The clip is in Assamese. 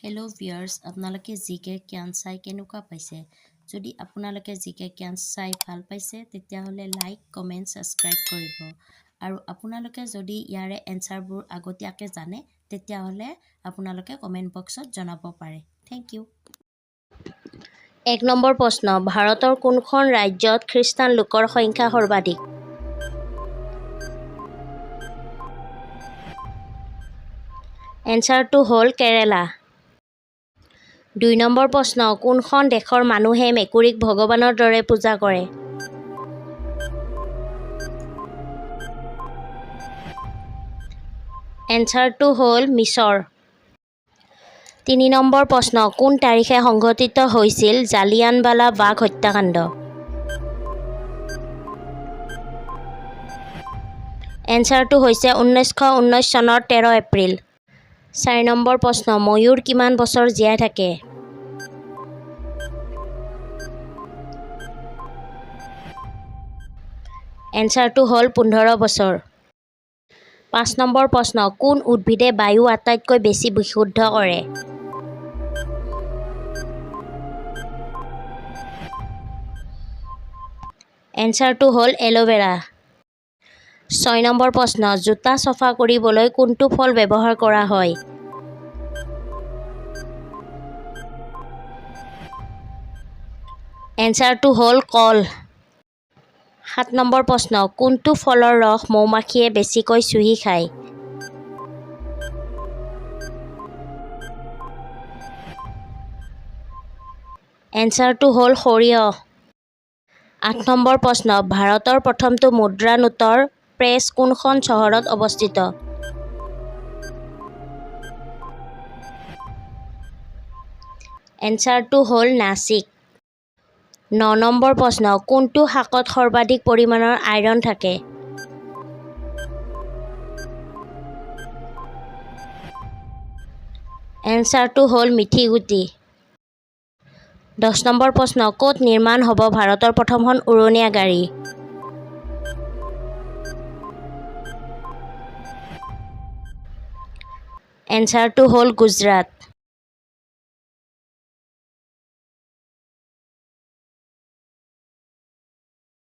হেল্ল' ভিউয়াৰ্ছ, আপোনালোকে জিকে জ্ঞান চাই কেনেকুৱা পাইছে? যদি আপোনালোকে জিকে জ্ঞান চাই ভাল পাইছে তেতিয়াহ'লে লাইক, কমেণ্ট, ছাবস্ক্ৰাইব কৰিব। আৰু আপোনালোকে যদি ইয়াৰে এনচাৰবোৰ আগতীয়াকৈ জানে তেতিয়াহ'লে আপোনালোকে কমেণ্ট বক্সত জনাব পাৰে। Thank U. ১ নম্বৰ প্ৰশ্ন, ভাৰতৰ কোনখন ৰাজ্যত খ্ৰীষ্টান লোকৰ সংখ্যা সৰ্বাধিক? এনচাৰটো হ'ল কেৰালা। ২ নম্বৰ প্ৰশ্ন, কোনখন দেশৰ মানুহে মেকুৰীক ভগৱানৰ দৰে পূজা কৰে? এনচাৰটো হ'ল মিছৰ। ৩ নম্বৰ প্ৰশ্ন, কোন তাৰিখে সংঘটিত হৈছিল জালিয়ানৱালা বাগ হত্যাকাণ্ড? এনচাৰটো হৈছে ১৯১৯ চনৰ ১৩ এপ্ৰিল। ৪ নম্বৰ প্ৰশ্ন, ময়ূৰ কিমান বছৰ জীয়াই থাকে? এনচাৰটো হ'ল ১৫ বছৰ। ৫ নম্বৰ প্ৰশ্ন, কোন উদ্ভিদে বায়ু আটাইতকৈ বেছি বিশুদ্ধ কৰে? এনচাৰটো হ'ল এল'ভেৰা। ৬ নম্বৰ প্ৰশ্ন, জোতা চফা কৰিবলৈ কোনটো ফল ব্যৱহাৰ কৰা হয়? এনচাৰটো হ'ল কল। ৭ নম্বৰ প্ৰশ্ন, কোনটো ফলৰ ৰস মৌমাখিয়ে বেছিকৈ চুহি খায়? এনচাৰটো হ'ল সৰিয়হ। ৮ নম্বৰ প্ৰশ্ন, ভাৰতৰ প্ৰথমটো মুদ্ৰা নোটৰ প্ৰেছ কোনখন চহৰত অৱস্থিত? এনচাৰটো হ'ল নাছিক। ৯ নম্বৰ প্ৰশ্ন, কোনটো শাকত সৰ্বাধিক পৰিমাণৰ আইৰণ থাকে? এনচাৰটো হ'ল মিঠি গুটি। ১০ নম্বৰ প্ৰশ্ন, ক'ত নিৰ্মাণ হ'ব ভাৰতৰ প্ৰথমখন উৰণীয়া গাড়ী? এনচাৰটো হ'ল গুজৰাট।